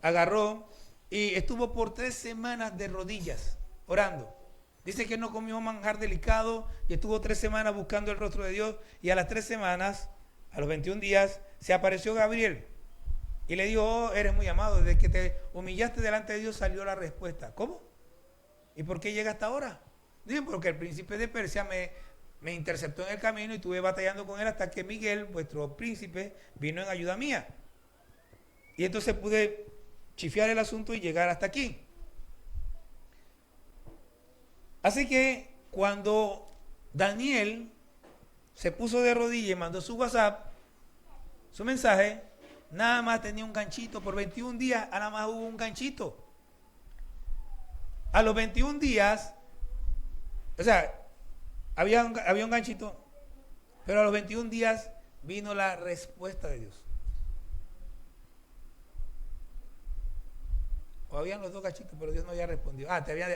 agarró y estuvo por 3 semanas de rodillas orando. Dice que no comió manjar delicado y estuvo 3 semanas buscando el rostro de Dios, y a las 3 semanas, a los 21 días, se apareció Gabriel y le dijo, oh, eres muy amado, desde que te humillaste delante de Dios salió la respuesta. ¿Cómo? ¿Y por qué llega hasta ahora? Dicen, porque el príncipe de Persia me interceptó en el camino y estuve batallando con él hasta que Miguel, vuestro príncipe, vino en ayuda mía. Y entonces pude chifiar el asunto y llegar hasta aquí. Así que cuando Daniel se puso de rodillas y mandó su WhatsApp, su mensaje, nada más tenía un ganchito. Por 21 días nada más hubo un ganchito. A los 21 días, o sea, había un ganchito, pero a los 21 días vino la respuesta de Dios. O habían los 2 ganchitos, pero Dios no había respondido.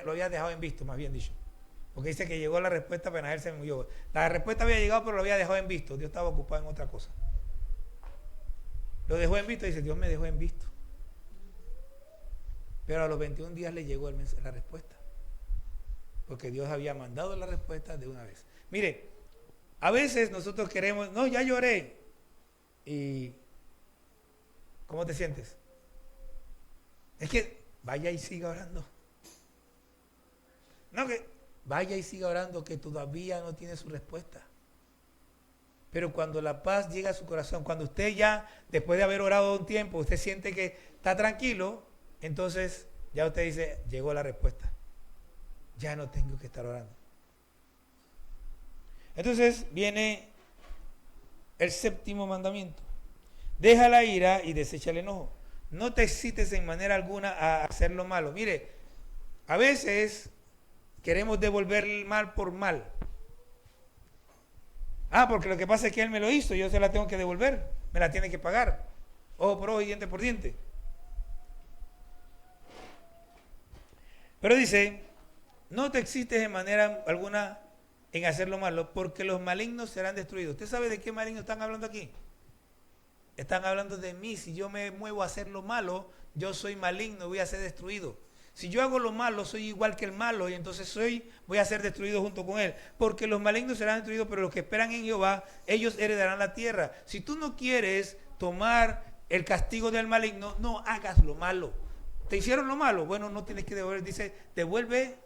Lo había dejado en visto, más bien dicho. Porque dice que llegó la respuesta, apenas él se murió. La respuesta había llegado, pero lo había dejado en visto. Dios estaba ocupado en otra cosa. Lo dejó en visto y dice, Dios me dejó en visto. Pero a los 21 días le llegó la respuesta. Porque Dios había mandado la respuesta de una vez. Mire, a veces nosotros queremos, no, ya lloré. ¿Y cómo te sientes? Es que vaya y siga orando. No, que vaya y siga orando, que todavía no tiene su respuesta. Pero cuando la paz llega a su corazón, cuando usted ya, después de haber orado un tiempo, usted siente que está tranquilo, entonces ya usted dice, llegó la respuesta. Ya no tengo que estar orando. Entonces viene el séptimo mandamiento. Deja la ira y desecha el enojo. No te excites en manera alguna a hacer lo malo. Mire, a veces queremos devolver el mal por mal. Porque lo que pasa es que él me lo hizo, yo se la tengo que devolver, me la tiene que pagar. Ojo por ojo y diente por diente. Pero dice, no te excites de manera alguna en hacer lo malo, porque los malignos serán destruidos. ¿Usted sabe de qué malignos están hablando aquí? Están hablando de mí. Si yo me muevo a hacer lo malo, yo soy maligno, voy a ser destruido. Si yo hago lo malo, soy igual que el malo y entonces voy a ser destruido junto con él. Porque los malignos serán destruidos, pero los que esperan en Jehová, ellos heredarán la tierra. Si tú no quieres tomar el castigo del maligno, no hagas lo malo. ¿Te hicieron lo malo? Bueno, no tienes que devolver. Dice, devuelve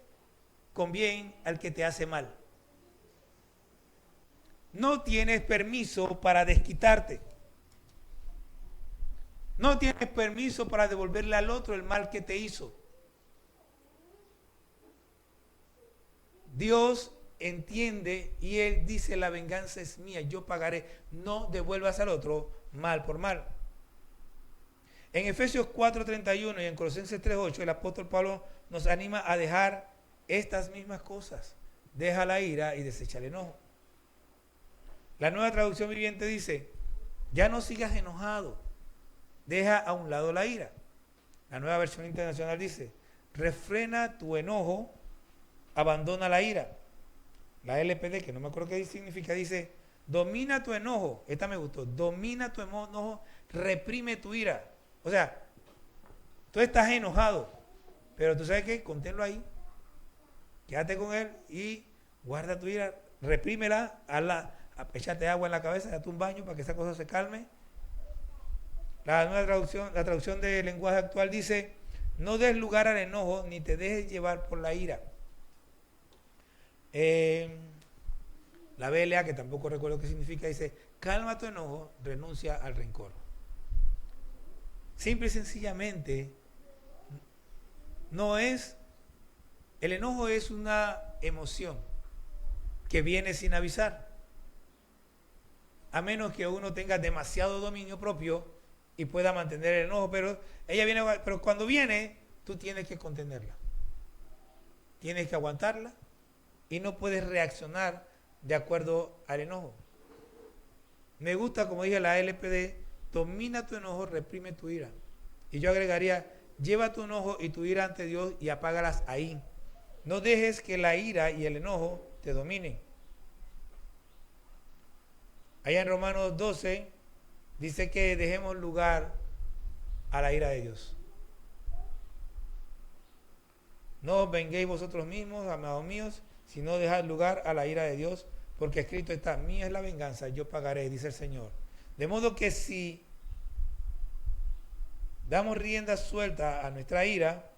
con bien al que te hace mal. No tienes permiso para desquitarte. No tienes permiso para devolverle al otro el mal que te hizo. Dios entiende y Él dice, la venganza es mía, yo pagaré. No devuelvas al otro mal por mal. En Efesios 4:31 y en Colosenses 3:8 el apóstol Pablo nos anima a dejar estas mismas cosas. Deja la ira y desecha el enojo. La Nueva Traducción Viviente dice, ya no sigas enojado, deja a un lado la ira. La Nueva Versión Internacional dice, refrena tu enojo, abandona la ira. La LPD, que no me acuerdo qué significa, dice, domina tu enojo. Esta me gustó. Domina tu enojo, reprime tu ira. O sea, tú estás enojado, pero tú sabes qué, conténlo ahí. Quédate con él y guarda tu ira, reprímela, échate agua en la cabeza, date un baño para que esa cosa se calme. La nueva traducción, la traducción del lenguaje actual dice, no des lugar al enojo ni te dejes llevar por la ira. La BLA, que tampoco recuerdo qué significa, dice, calma tu enojo, renuncia al rencor. Simple y sencillamente, el enojo es una emoción que viene sin avisar. A menos que uno tenga demasiado dominio propio y pueda mantener el enojo, pero cuando viene, tú tienes que contenerla. Tienes que aguantarla y no puedes reaccionar de acuerdo al enojo. Me gusta, como dije, la LPD, domina tu enojo, reprime tu ira. Y yo agregaría, lleva tu enojo y tu ira ante Dios y apágalas ahí. No dejes que la ira y el enojo te dominen. Allá en Romanos 12 dice que dejemos lugar a la ira de Dios. No os venguéis vosotros mismos, amados míos, sino dejad lugar a la ira de Dios, porque escrito está, mía es la venganza, yo pagaré, dice el Señor. De modo que si damos rienda suelta a nuestra ira,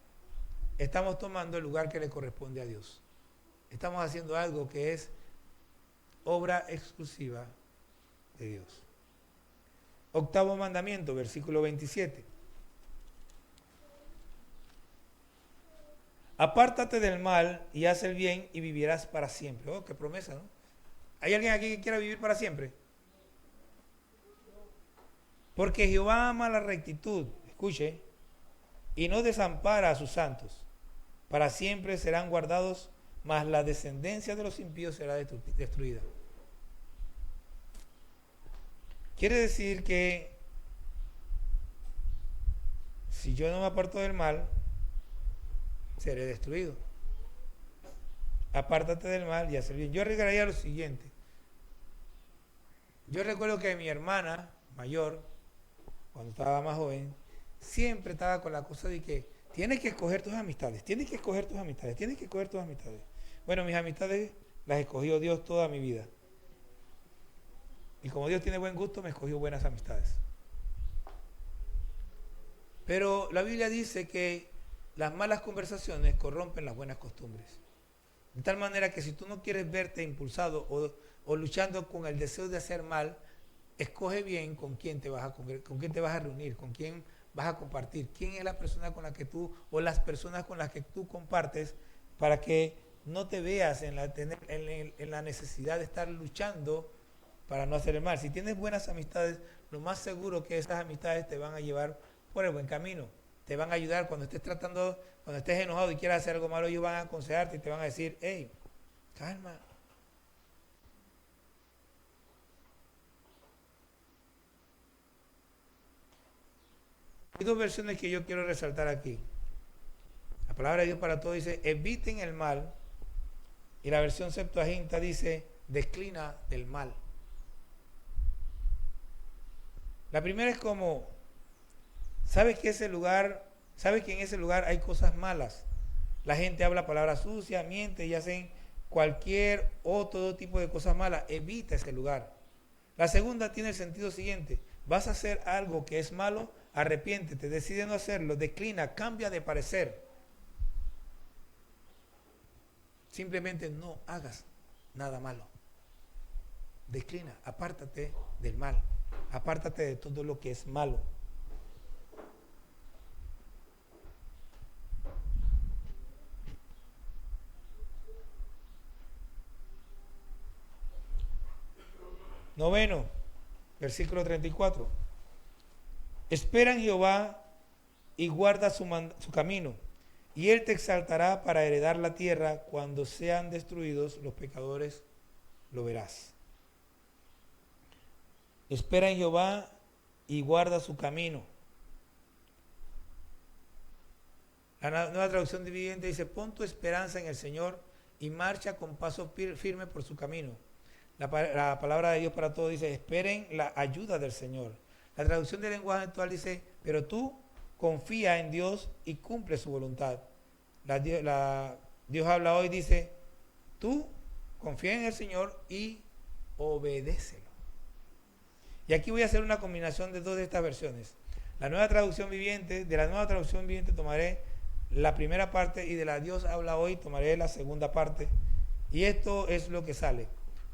estamos tomando el lugar que le corresponde a Dios. Estamos haciendo algo que es obra exclusiva de Dios. Octavo mandamiento, versículo 27. Apártate del mal y haz el bien y vivirás para siempre. Oh, qué promesa, ¿no? ¿Hay alguien aquí que quiera vivir para siempre? Porque Jehová ama la rectitud, escuche, y no desampara a sus santos. Para siempre serán guardados, mas la descendencia de los impíos será destruida. Quiere decir que si yo no me aparto del mal, seré destruido. Apártate del mal y haz el bien. Yo agregaría lo siguiente. Yo recuerdo que mi hermana mayor, cuando estaba más joven, siempre estaba con la cosa de que tienes que escoger tus amistades, tienes que escoger tus amistades, tienes que escoger tus amistades. Bueno, mis amistades las escogió Dios toda mi vida. Y como Dios tiene buen gusto, me escogió buenas amistades. Pero la Biblia dice que las malas conversaciones corrompen las buenas costumbres. De tal manera que si tú no quieres verte impulsado o luchando con el deseo de hacer mal, escoge bien con quién te vas a reunir, con quién vas a compartir, quién es la persona con la que tú o las personas con las que tú compartes para que no te veas en la necesidad de estar luchando para no hacer el mal. Si tienes buenas amistades, lo más seguro que esas amistades te van a llevar por el buen camino. Te van a ayudar cuando estés tratando, cuando estés enojado y quieras hacer algo malo, ellos van a aconsejarte y te van a decir, hey, calma. Hay dos versiones que yo quiero resaltar aquí. La palabra de Dios para todos dice, eviten el mal. Y la versión Septuaginta dice, declina del mal. La primera es como, sabes que en ese lugar hay cosas malas. La gente habla palabras sucias, miente y hacen cualquier otro tipo de cosas malas. Evita ese lugar. La segunda tiene el sentido siguiente. Vas a hacer algo que es malo, arrepiéntete, decide no hacerlo, declina, cambia de parecer. Simplemente no hagas nada malo. Declina, apártate del mal. Apártate de todo lo que es malo. Noveno, versículo 34. Espera en Jehová y guarda su camino, y Él te exaltará para heredar la tierra. Cuando sean destruidos los pecadores, lo verás. Espera en Jehová y guarda su camino. La nueva traducción viviente dice, pon tu esperanza en el Señor y marcha con paso firme por su camino. La palabra de Dios para todos dice, esperen la ayuda del Señor. La traducción del lenguaje actual dice, pero tú confía en Dios y cumple su voluntad. Dios habla hoy, dice, tú confía en el Señor y obedécelo. Y aquí voy a hacer una combinación de dos de estas versiones. De la nueva traducción viviente tomaré la primera parte y de la Dios habla hoy tomaré la segunda parte. Y esto es lo que sale.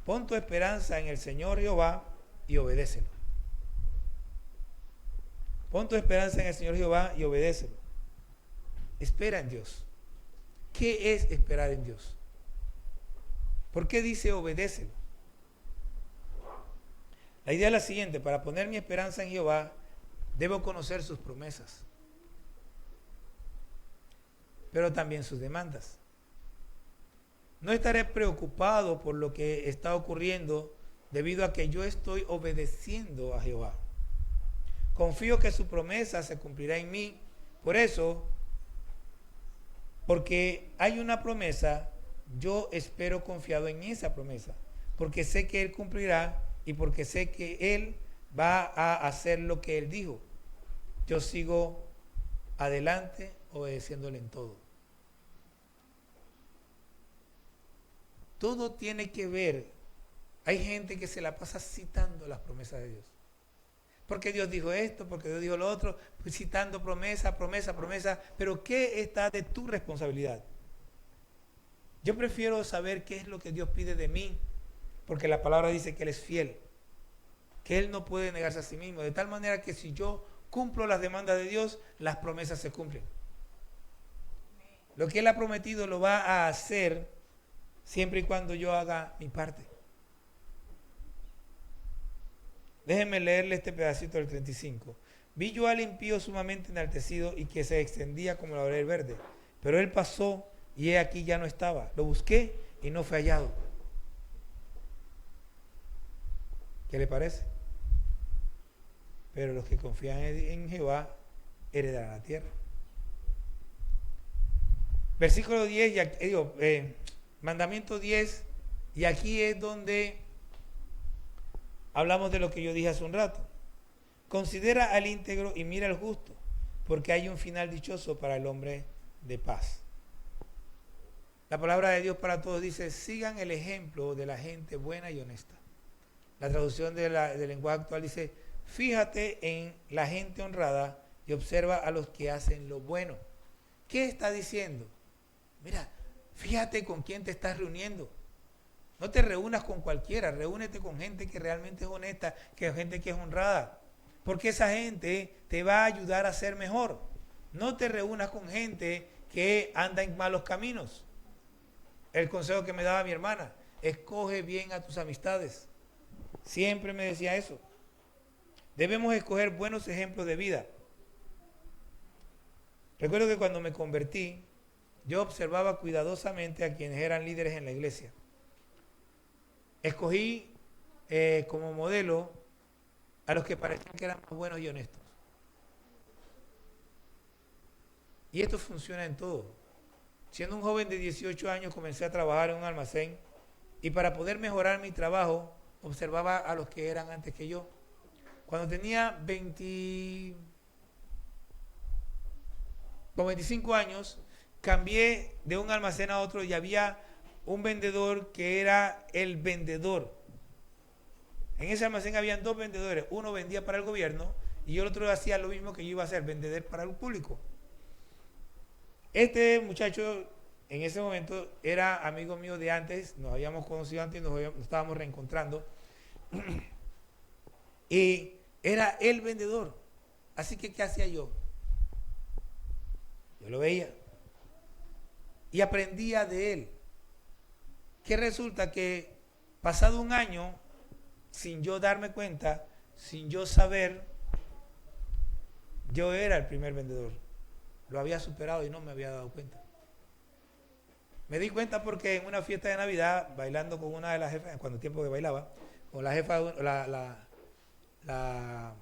Pon tu esperanza en el Señor Jehová y obedécelo. Pon tu esperanza en el Señor Jehová y obedécelo. Espera en Dios. ¿Qué es esperar en Dios? ¿Por qué dice obedécelo? La idea es la siguiente, para poner mi esperanza en Jehová, debo conocer sus promesas, pero también sus demandas. No estaré preocupado por lo que está ocurriendo debido a que yo estoy obedeciendo a Jehová. Confío que su promesa se cumplirá en mí. Por eso, porque hay una promesa, yo espero confiado en esa promesa, porque sé que Él cumplirá y porque sé que Él va a hacer lo que Él dijo. Yo sigo adelante obedeciéndole en todo. Todo tiene que ver. Hay gente que se la pasa citando las promesas de Dios. Porque Dios dijo esto, porque Dios dijo lo otro, pues citando promesa, pero ¿qué está de tu responsabilidad? Yo prefiero saber qué es lo que Dios pide de mí, porque la palabra dice que Él es fiel, que Él no puede negarse a sí mismo, de tal manera que si yo cumplo las demandas de Dios, las promesas se cumplen. Lo que Él ha prometido lo va a hacer siempre y cuando yo haga mi parte. Déjenme leerle este pedacito del 35. Vi yo al impío sumamente enaltecido y que se extendía como la laurel verde, pero él pasó y he aquí ya no estaba. Lo busqué y no fue hallado. ¿Qué le parece? Pero los que confían en Jehová heredarán la tierra. Versículo 10, mandamiento 10, y aquí es donde hablamos de lo que yo dije hace un rato. Considera al íntegro y mira al justo, porque hay un final dichoso para el hombre de paz. La palabra de Dios para todos dice, sigan el ejemplo de la gente buena y honesta. La traducción del lenguaje actual dice, fíjate en la gente honrada y observa a los que hacen lo bueno. ¿Qué está diciendo? Mira, fíjate con quién te estás reuniendo. No te reúnas con cualquiera, reúnete con gente que realmente es honesta, que gente que es honrada. Porque esa gente te va a ayudar a ser mejor. No te reúnas con gente que anda en malos caminos. El consejo que me daba mi hermana, escoge bien a tus amistades. Siempre me decía eso. Debemos escoger buenos ejemplos de vida. Recuerdo que cuando me convertí, yo observaba cuidadosamente a quienes eran líderes en la iglesia. Escogí como modelo a los que parecían que eran más buenos y honestos. Y esto funciona en todo. Siendo un joven de 18 años comencé a trabajar en un almacén y para poder mejorar mi trabajo observaba a los que eran antes que yo. Cuando tenía 25 años, cambié de un almacén a otro y había un vendedor que era el vendedor. En ese almacén habían dos vendedores. Uno vendía para el gobierno y el otro hacía lo mismo que yo iba a hacer, vender para el público. Este muchacho en ese momento era amigo mío de antes, nos habíamos conocido antes y nos estábamos reencontrando. Y era el vendedor. Así que, ¿qué hacía yo? Yo lo veía y aprendía de él. Que resulta que pasado un año, sin yo darme cuenta, sin yo saber, yo era el primer vendedor. Lo había superado y no me había dado cuenta. Me di cuenta porque en una fiesta de Navidad, bailando con una de las jefas, cuando el tiempo que bailaba, con la jefa, la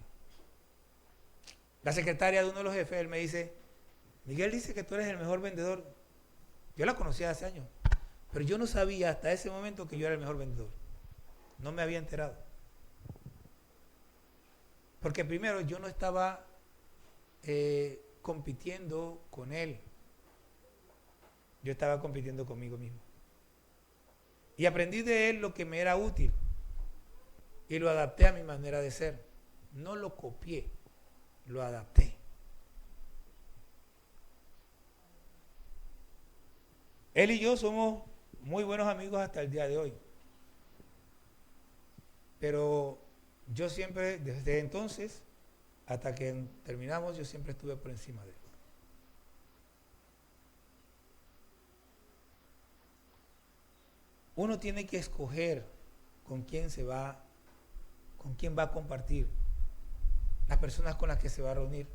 secretaria de uno de los jefes, él me dice, Miguel dice que tú eres el mejor vendedor. Yo la conocía hace años, pero yo no sabía hasta ese momento que yo era el mejor vendedor. No me había enterado. Porque primero yo no estaba compitiendo con él. Yo estaba compitiendo conmigo mismo. Y aprendí de él lo que me era útil. Y lo adapté a mi manera de ser. No lo copié, lo adapté. Él y yo somos muy buenos amigos hasta el día de hoy. Pero yo siempre, desde entonces, hasta que terminamos, yo siempre estuve por encima de él. Uno tiene que escoger con quién se va, con quién va a compartir, las personas con las que se va a reunir.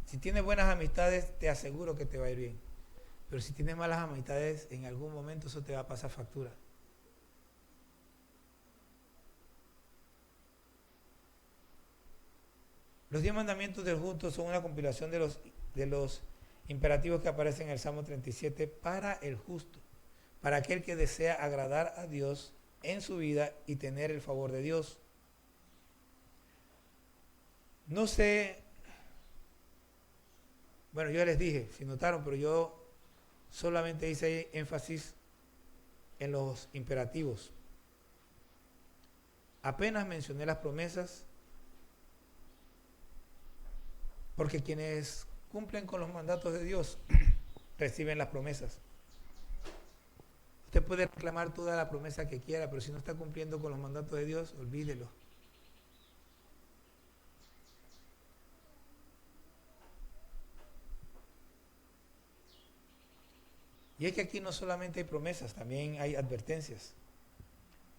Si tienes buenas amistades, te aseguro que te va a ir bien. Pero si tienes malas amistades, en algún momento eso te va a pasar factura. Los 10 mandamientos del justo son una compilación de los imperativos que aparecen en el Salmo 37 para el justo, para aquel que desea agradar a Dios en su vida y tener el favor de Dios. No sé, bueno, yo les dije, si notaron, pero yo solamente hice énfasis en los imperativos. Apenas mencioné las promesas, porque quienes cumplen con los mandatos de Dios reciben las promesas. Usted puede reclamar toda la promesa que quiera, pero si no está cumpliendo con los mandatos de Dios, olvídelo. Y es que aquí no solamente hay promesas, también hay advertencias.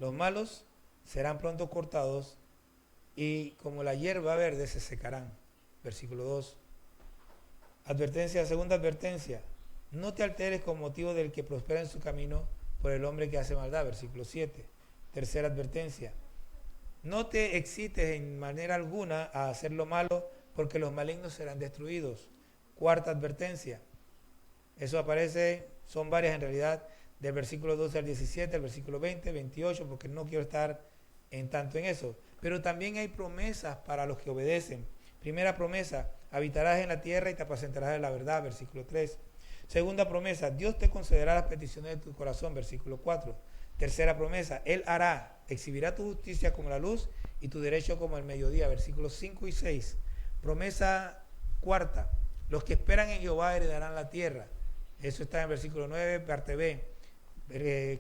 Los malos serán pronto cortados y como la hierba verde se secarán. Versículo 2. Advertencia, segunda advertencia. No te alteres con motivo del que prospera en su camino por el hombre que hace maldad. Versículo 7. Tercera advertencia. No te excites en manera alguna a hacer lo malo porque los malignos serán destruidos. Cuarta advertencia. Eso aparece, son varias en realidad, del versículo 12 al 17, al versículo 20, 28, porque no quiero estar en tanto en eso. Pero también hay promesas para los que obedecen. Primera promesa, habitarás en la tierra y te apacentarás de la verdad, versículo 3. Segunda promesa, Dios te concederá las peticiones de tu corazón, versículo 4. Tercera promesa, Él hará, exhibirá tu justicia como la luz y tu derecho como el mediodía, versículos 5 y 6. Promesa cuarta, los que esperan en Jehová heredarán la tierra. Eso está en el versículo 9, parte B.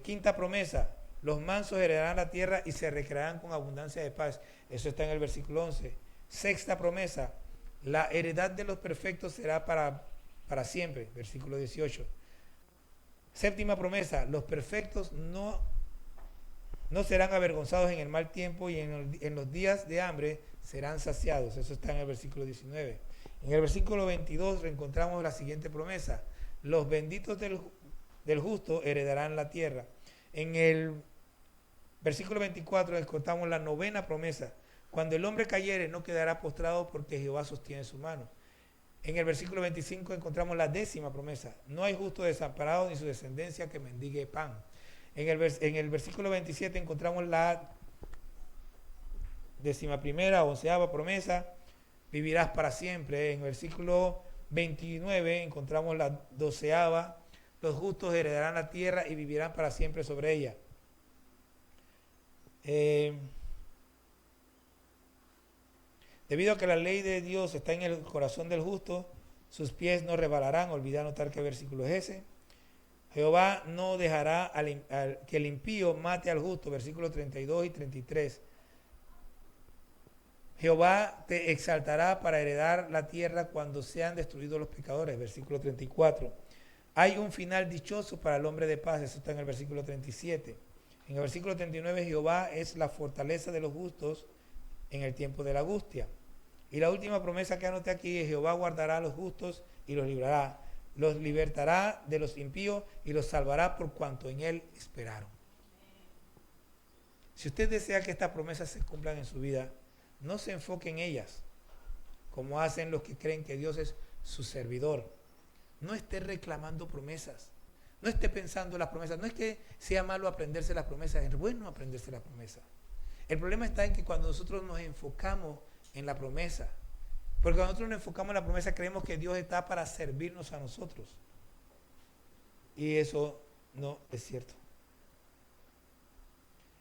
Quinta promesa, los mansos heredarán la tierra y se recrearán con abundancia de paz. Eso está en el versículo 11. Sexta promesa, la heredad de los perfectos será para siempre. Versículo 18. Séptima promesa, los perfectos no serán avergonzados en el mal tiempo y en los días de hambre serán saciados. Eso está en el versículo 19. En el versículo 22 encontramos la siguiente promesa. Los benditos del justo heredarán la tierra. En el versículo 24 encontramos la novena promesa. Cuando el hombre cayere no quedará postrado porque Jehová sostiene su mano. En el versículo 25 encontramos la décima promesa. No hay justo desamparado ni su descendencia que mendigue pan. En el versículo 27 encontramos la 11ª, 11ª promesa. Vivirás para siempre. En el versículo 29 encontramos la 12ª. Los justos heredarán la tierra y vivirán para siempre sobre ella. Debido a que la ley de Dios está en el corazón del justo, sus pies no resbalarán. Olvidé anotar qué versículo es ese. Jehová no dejará que el impío mate al justo, versículos 32 y 33. Jehová te exaltará para heredar la tierra cuando sean destruidos los pecadores, versículo 34. Hay un final dichoso para el hombre de paz, eso está en el versículo 37. En el versículo 39, Jehová es la fortaleza de los justos en el tiempo de la angustia. Y la última promesa que anoté aquí es: Jehová guardará a los justos y los librará. Los libertará de los impíos y los salvará por cuanto en él esperaron. Si usted desea que estas promesas se cumplan en su vida, no se enfoque en ellas, como hacen los que creen que Dios es su servidor. No esté reclamando promesas. No esté pensando en las promesas. No es que sea malo aprenderse las promesas, es bueno aprenderse las promesas. El problema está en que cuando nosotros nos enfocamos en la promesa, porque cuando nosotros nos enfocamos en la promesa, creemos que Dios está para servirnos a nosotros. Y eso no es cierto.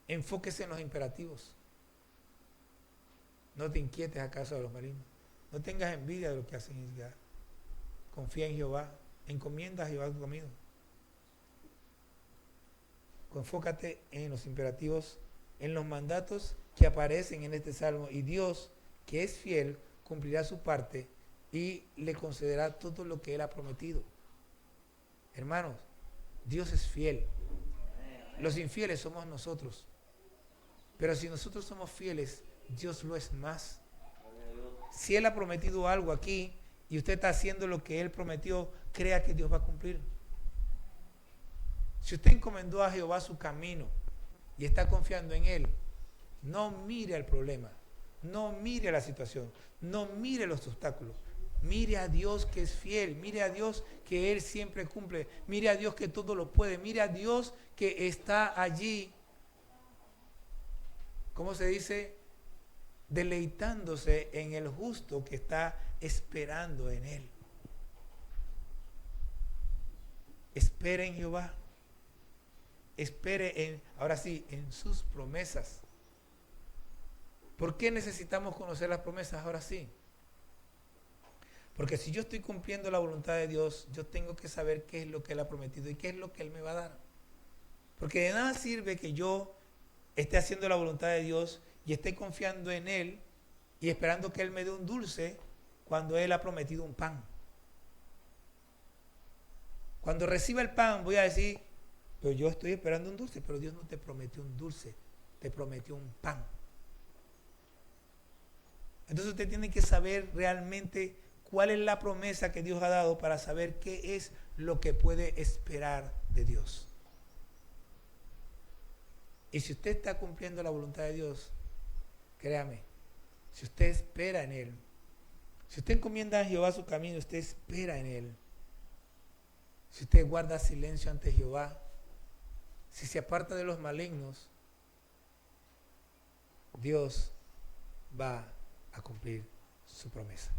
Enfóquese en los imperativos. No te inquietes a causa de los malignos. No tengas envidia de lo que hacen Israel. Confía en Jehová. Encomienda a Jehová tu camino. Enfócate en los imperativos, en los mandatos que aparecen en este salmo. Y Dios, que es fiel, cumplirá su parte y le concederá todo lo que Él ha prometido. Hermanos, Dios es fiel. Los infieles somos nosotros. Pero si nosotros somos fieles, Dios lo es más. Si Él ha prometido algo aquí y usted está haciendo lo que Él prometió, crea que Dios va a cumplir. Si usted encomendó a Jehová su camino y está confiando en Él, no mire al problema, no mire a la situación, no mire los obstáculos. Mire a Dios que es fiel, mire a Dios que Él siempre cumple, mire a Dios que todo lo puede, mire a Dios que está allí, ¿cómo se dice? Deleitándose en el justo que está esperando en Él. Espere en Jehová. Espere ahora sí, en sus promesas. ¿Por qué necesitamos conocer las promesas? Ahora sí. Porque si yo estoy cumpliendo la voluntad de Dios, yo tengo que saber qué es lo que Él ha prometido y qué es lo que Él me va a dar. Porque de nada sirve que yo esté haciendo la voluntad de Dios y esté confiando en Él y esperando que Él me dé un dulce cuando Él ha prometido un pan. Cuando reciba el pan voy a decir: pero yo estoy esperando un dulce, pero Dios no te prometió un dulce, te prometió un pan. Entonces usted tiene que saber realmente cuál es la promesa que Dios ha dado para saber qué es lo que puede esperar de Dios. Y si usted está cumpliendo la voluntad de Dios, créame, si usted espera en Él, si usted encomienda a Jehová su camino, usted espera en Él. Si usted guarda silencio ante Jehová, si se aparta de los malignos, Dios va a cumplir su promesa.